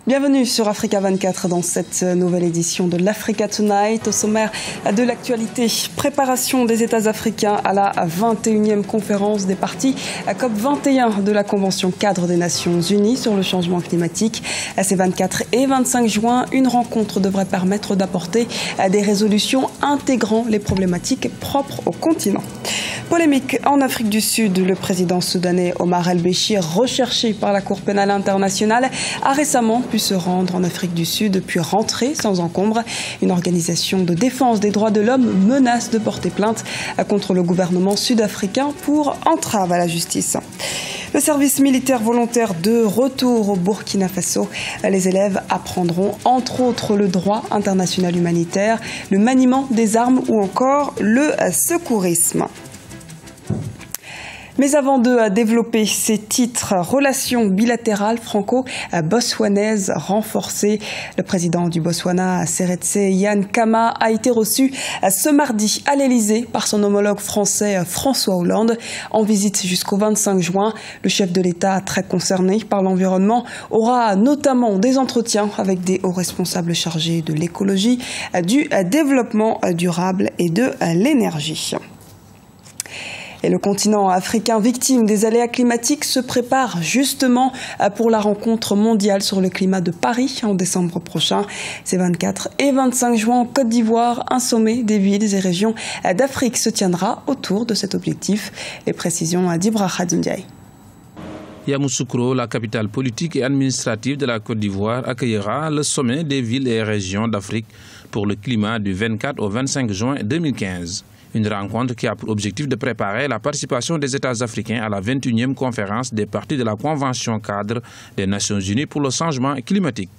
Bienvenue sur Africa 24 dans cette nouvelle édition de l'Africa Tonight. Au sommaire de l'actualité, préparation des États africains à la 21e conférence des parties à COP21 de la Convention cadre des Nations Unies sur le changement climatique. À ces 24 et 25 juin, une rencontre devrait permettre d'apporter des résolutions intégrant les problématiques propres au continent. Polémique en Afrique du Sud, le président soudanais Omar el-Béchir, recherché par la Cour pénale internationale, a récemment pu se rendre en Afrique du Sud puis rentrer sans encombre. Une organisation de défense des droits de l'homme menace de porter plainte contre le gouvernement sud-africain pour entrave à la justice. Le service militaire volontaire de retour au Burkina Faso. Les élèves apprendront entre autres le droit international humanitaire, le maniement des armes ou encore le secourisme. Mais avant de développer ces titres, relations bilatérales franco-botswanaises renforcées. Le président du Botswana, Seretse Yann Kama, a été reçu ce mardi à l'Elysée par son homologue français François Hollande. En visite jusqu'au 25 juin, le chef de l'État, très concerné par l'environnement, aura notamment des entretiens avec des hauts responsables chargés de l'écologie, du développement durable et de l'énergie. Et le continent africain victime des aléas climatiques se prépare justement pour la rencontre mondiale sur le climat de Paris en décembre prochain. Ces 24 et 25 juin en Côte d'Ivoire, un sommet des villes et régions d'Afrique se tiendra autour de cet objectif. Les précisions d'Ibra Khadjoundiaï. Yamoussoukro, la capitale politique et administrative de la Côte d'Ivoire, accueillera le sommet des villes et régions d'Afrique pour le climat du 24 au 25 juin 2015. Une rencontre qui a pour objectif de préparer la participation des États africains à la 21e conférence des parties de la Convention cadre des Nations Unies pour le changement climatique.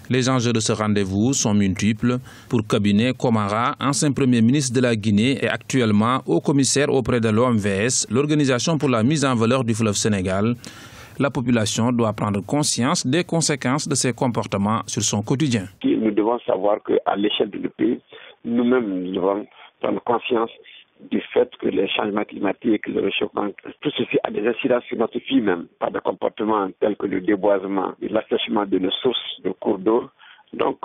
Les enjeux de ce rendez-vous sont multiples. Pour Kabinet Komara, ancien Premier ministre de la Guinée et actuellement haut-commissaire auprès de l'OMVS, l'Organisation pour la mise en valeur du fleuve Sénégal, la population doit prendre conscience des conséquences de ses comportements sur son quotidien. Nous devons savoir qu'à l'échelle du pays, nous-mêmes devons prendre conscience du fait que les changements climatiques, le réchauffement, tout ceci a des incidences sur notre vie même, par des comportements tels que le déboisement, l'assèchement de nos sources de cours d'eau. Donc,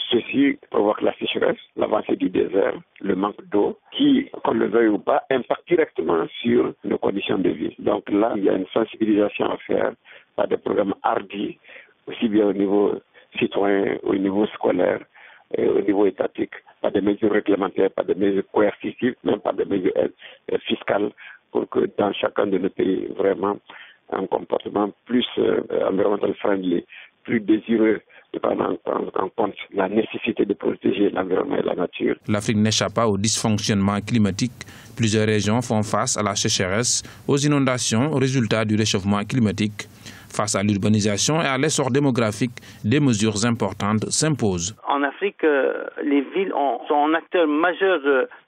ceci provoque la sécheresse, l'avancée du désert, le manque d'eau, qui, qu'on le veuille ou pas, impacte directement sur nos conditions de vie. Donc là, il y a une sensibilisation à faire par des programmes hardis, aussi bien au niveau citoyen, au niveau scolaire, et au niveau étatique, par des mesures réglementaires, par des mesures coercitives, même par des mesures fiscales, pour que dans chacun de nos pays, vraiment, un comportement plus environmental friendly, plus désireux, de prendre en compte la nécessité de protéger l'environnement et la nature. L'Afrique n'échappe pas au dysfonctionnement climatique. Plusieurs régions font face à la sécheresse, aux inondations, résultat du réchauffement climatique. Face à l'urbanisation et à l'essor démographique, des mesures importantes s'imposent. En Afrique, les villes sont un acteur majeur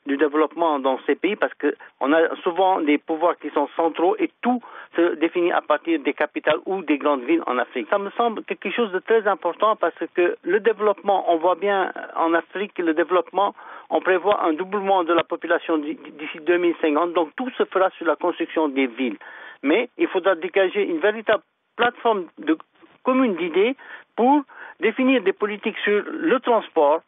du développement dans ces pays parce qu'on a souvent des pouvoirs qui sont centraux et tout se définit à partir des capitales ou des grandes villes en Afrique. Ça me semble quelque chose de très important parce que le développement, on voit bien en Afrique, le développement, on prévoit un doublement de la population d'ici 2050, donc tout se fera sur la construction des villes. Mais il faudra dégager une véritable plateforme commune d'idées pour définir des politiques sur le transport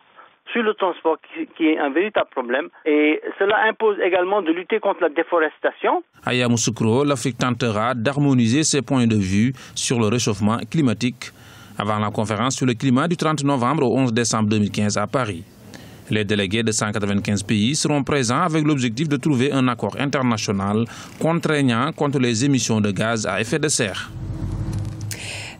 qui est un véritable problème. Et cela impose également de lutter contre la déforestation. À Yamoussoukro, l'Afrique tentera d'harmoniser ses points de vue sur le réchauffement climatique avant la conférence sur le climat du 30 novembre au 11 décembre 2015 à Paris. Les délégués de 195 pays seront présents avec l'objectif de trouver un accord international contraignant contre les émissions de gaz à effet de serre.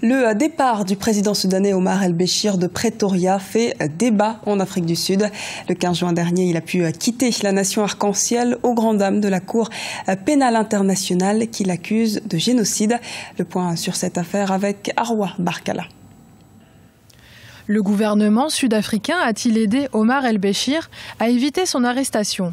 Le départ du président soudanais Omar el-Béchir de Pretoria fait débat en Afrique du Sud. Le 15 juin dernier, il a pu quitter la nation arc-en-ciel aux grandes dames de la Cour pénale internationale qui l'accuse de génocide. Le point sur cette affaire avec Arwa Barkala. Le gouvernement sud-africain a-t-il aidé Omar el-Béchir à éviter son arrestation?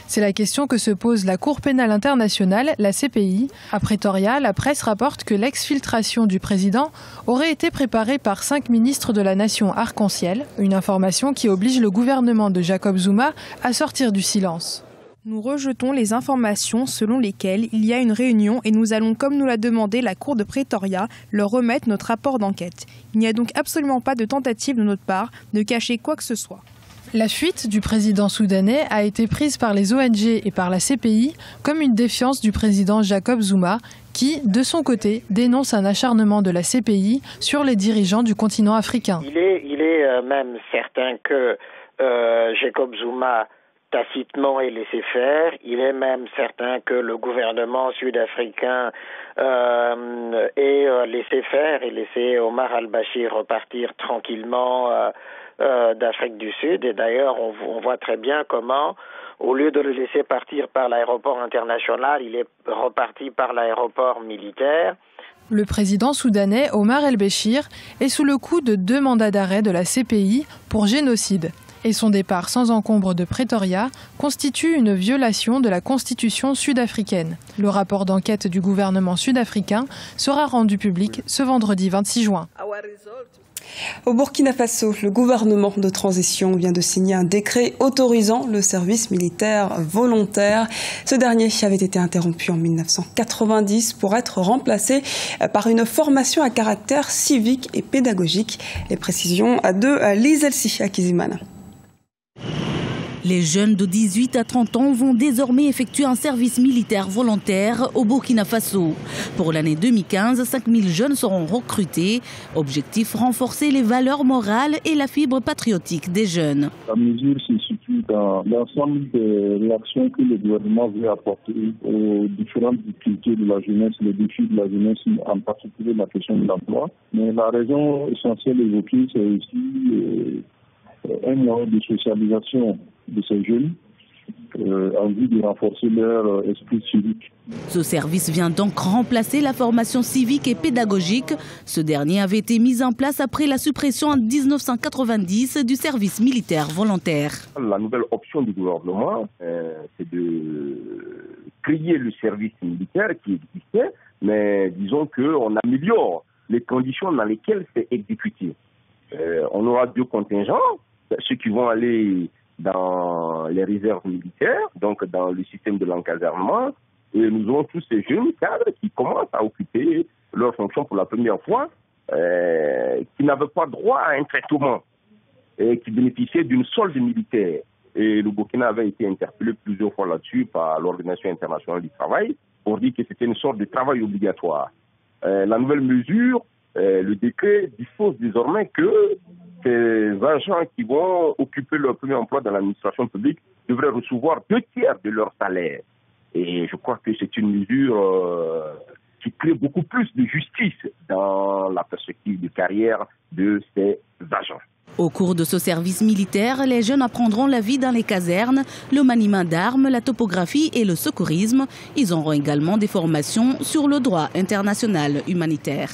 C'est la question que se pose la Cour pénale internationale, la CPI. À Pretoria, la presse rapporte que l'exfiltration du président aurait été préparée par 5 ministres de la nation arc-en-ciel, une information qui oblige le gouvernement de Jacob Zuma à sortir du silence. Nous rejetons les informations selon lesquelles il y a une réunion et nous allons, comme nous l'a demandé la Cour de Pretoria, leur remettre notre rapport d'enquête. Il n'y a donc absolument pas de tentative de notre part de cacher quoi que ce soit. La fuite du président soudanais a été prise par les ONG et par la CPI comme une défiance du président Jacob Zuma qui, de son côté, dénonce un acharnement de la CPI sur les dirigeants du continent africain. Il est même certain que Jacob Zuma tacitement est laissé faire. Il est même certain que le gouvernement sud-africain est laissé faire et laissé Omar al-Bashir repartir tranquillement d'Afrique du Sud. Et d'ailleurs, on voit très bien comment, au lieu de le laisser partir par l'aéroport international, il est reparti par l'aéroport militaire. Le président soudanais Omar el-Béchir est sous le coup de 2 mandats d'arrêt de la CPI pour génocide. Et son départ sans encombre de Pretoria constitue une violation de la constitution sud-africaine. Le rapport d'enquête du gouvernement sud-africain sera rendu public ce vendredi 26 juin. Au Burkina Faso, le gouvernement de transition vient de signer un décret autorisant le service militaire volontaire. Ce dernier avait été interrompu en 1990 pour être remplacé par une formation à caractère civique et pédagogique. Les précisions de Lise Elsi Akizimana. Les jeunes de 18 à 30 ans vont désormais effectuer un service militaire volontaire au Burkina Faso. Pour l'année 2015, 5000 jeunes seront recrutés. Objectif, renforcer les valeurs morales et la fibre patriotique des jeunes. La mesure se situe dans l'ensemble des réactions que le gouvernement veut apporter aux différentes difficultés de la jeunesse, les défis de la jeunesse, en particulier la question de l'emploi. Mais la raison essentielle évoquée, c'est aussi un moyen de socialisation de ces jeunes en vue de renforcer leur esprit civique. Ce service vient donc remplacer la formation civique et pédagogique. Ce dernier avait été mis en place après la suppression en 1990 du service militaire volontaire. La nouvelle option du gouvernement, c'est de créer le service militaire qui existait, mais disons qu'on améliore les conditions dans lesquelles c'est exécuté. On aura 2 contingents, ceux qui vont aller dans les réserves militaires, donc dans le système de l'encadrement, et nous avons tous ces jeunes cadres qui commencent à occuper leurs fonctions pour la première fois, qui n'avaient pas droit à un traitement, et qui bénéficiaient d'une solde militaire. Et le Burkina avait été interpellé plusieurs fois là-dessus par l'Organisation internationale du travail pour dire que c'était une sorte de travail obligatoire. La nouvelle mesure, le décret dispose désormais que ces agents qui vont occuper leur premier emploi dans l'administration publique devraient recevoir 2/3 de leur salaire. Et je crois que c'est une mesure qui crée beaucoup plus de justice dans la perspective de carrière de ces agents. Au cours de ce service militaire, les jeunes apprendront la vie dans les casernes, le maniement d'armes, la topographie et le secourisme. Ils auront également des formations sur le droit international humanitaire.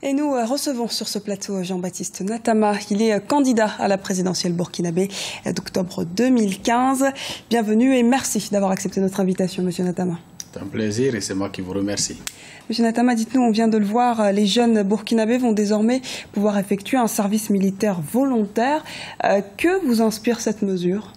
Et nous recevons sur ce plateau Jean-Baptiste Natama. Il est candidat à la présidentielle burkinabé d'octobre 2015. Bienvenue et merci d'avoir accepté notre invitation, Monsieur Natama. C'est un plaisir et c'est moi qui vous remercie. Monsieur Natama, dites-nous, on vient de le voir, les jeunes burkinabés vont désormais pouvoir effectuer un service militaire volontaire. Que vous inspire cette mesure ?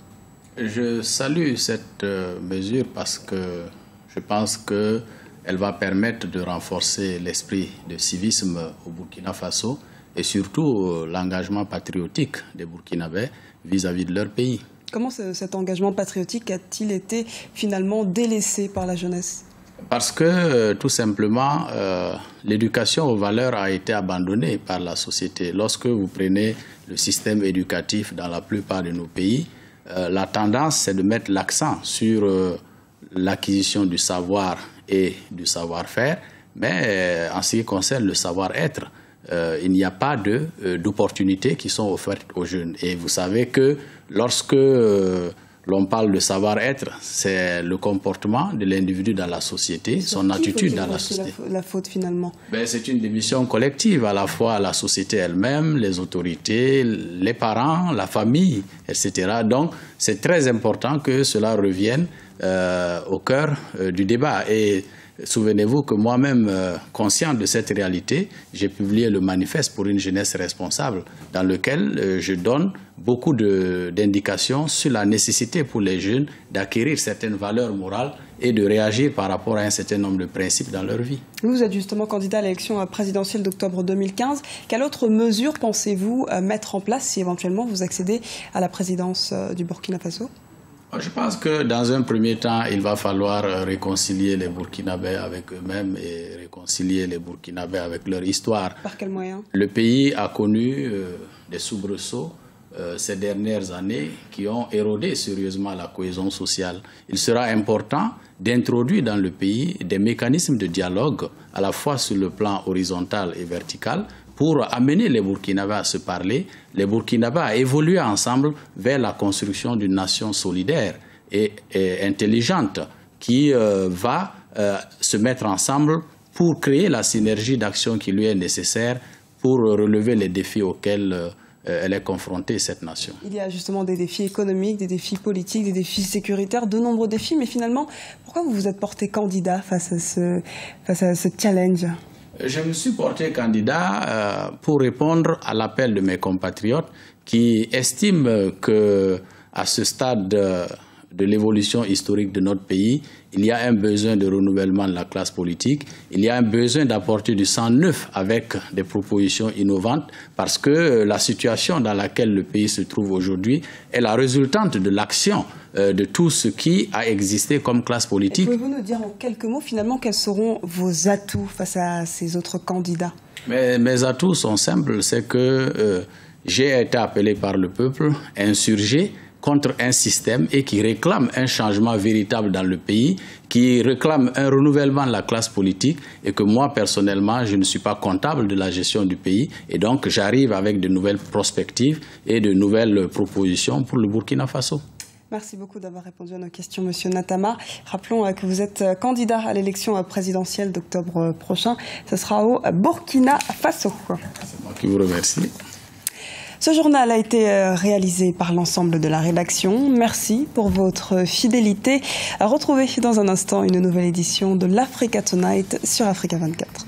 Je salue cette mesure parce que je pense que elle va permettre de renforcer l'esprit de civisme au Burkina Faso et surtout l'engagement patriotique des Burkinabés vis-à-vis de leur pays. Comment cet engagement patriotique a-t-il été finalement délaissé par la jeunesse ? Parce que tout simplement, l'éducation aux valeurs a été abandonnée par la société. Lorsque vous prenez le système éducatif dans la plupart de nos pays, la tendance c'est de mettre l'accent sur l'acquisition du savoir et du savoir-faire, mais en ce qui concerne le savoir-être, il n'y a pas d'opportunités qui sont offertes aux jeunes. Et vous savez que lorsque l'on parle de savoir-être, c'est le comportement de l'individu dans la société, son attitude dans la société. La faute finalement. C'est une démission collective, à la fois la société elle-même, les autorités, les parents, la famille, etc. Donc c'est très important que cela revienne au cœur du débat. Et souvenez-vous que moi-même, conscient de cette réalité, j'ai publié le manifeste pour une jeunesse responsable dans lequel je donne beaucoup d'indications sur la nécessité pour les jeunes d'acquérir certaines valeurs morales et de réagir par rapport à un certain nombre de principes dans leur vie. Vous êtes justement candidat à l'élection présidentielle d'octobre 2015. Quelle autre mesure pensez-vous mettre en place si éventuellement vous accédez à la présidence du Burkina Faso ? Je pense que dans un premier temps, il va falloir réconcilier les Burkinabés avec eux-mêmes et réconcilier les Burkinabés avec leur histoire. Par quels moyens ? Le pays a connu des soubresauts ces dernières années qui ont érodé sérieusement la cohésion sociale. Il sera important d'introduire dans le pays des mécanismes de dialogue à la fois sur le plan horizontal et vertical pour amener les Burkinabés à se parler, les Burkinabés à évoluer ensemble vers la construction d'une nation solidaire et intelligente qui va se mettre ensemble pour créer la synergie d'action qui lui est nécessaire pour relever les défis auxquels elle est confrontée, cette nation. Il y a justement des défis économiques, des défis politiques, des défis sécuritaires, de nombreux défis. Mais finalement, pourquoi vous vous êtes porté candidat face à ce challenge ? Je me suis porté candidat pour répondre à l'appel de mes compatriotes qui estiment qu'à ce stade de l'évolution historique de notre pays, il y a un besoin de renouvellement de la classe politique, il y a un besoin d'apporter du sang neuf avec des propositions innovantes parce que la situation dans laquelle le pays se trouve aujourd'hui est la résultante de l'action de tout ce qui a existé comme classe politique. Pouvez-vous nous dire en quelques mots finalement quels seront vos atouts face à ces autres candidats ? Mes atouts sont simples, c'est que j'ai été appelé par le peuple, insurgé contre un système et qui réclame un changement véritable dans le pays, qui réclame un renouvellement de la classe politique et que moi, personnellement, je ne suis pas comptable de la gestion du pays et donc j'arrive avec de nouvelles perspectives et de nouvelles propositions pour le Burkina Faso. Merci beaucoup d'avoir répondu à nos questions, Monsieur Natama. Rappelons que vous êtes candidat à l'élection présidentielle d'octobre prochain. Ce sera au Burkina Faso. C'est moi qui vous remercie. Ce journal a été réalisé par l'ensemble de la rédaction. Merci pour votre fidélité. Retrouvez dans un instant une nouvelle édition de l'Africa Tonight sur Africa 24.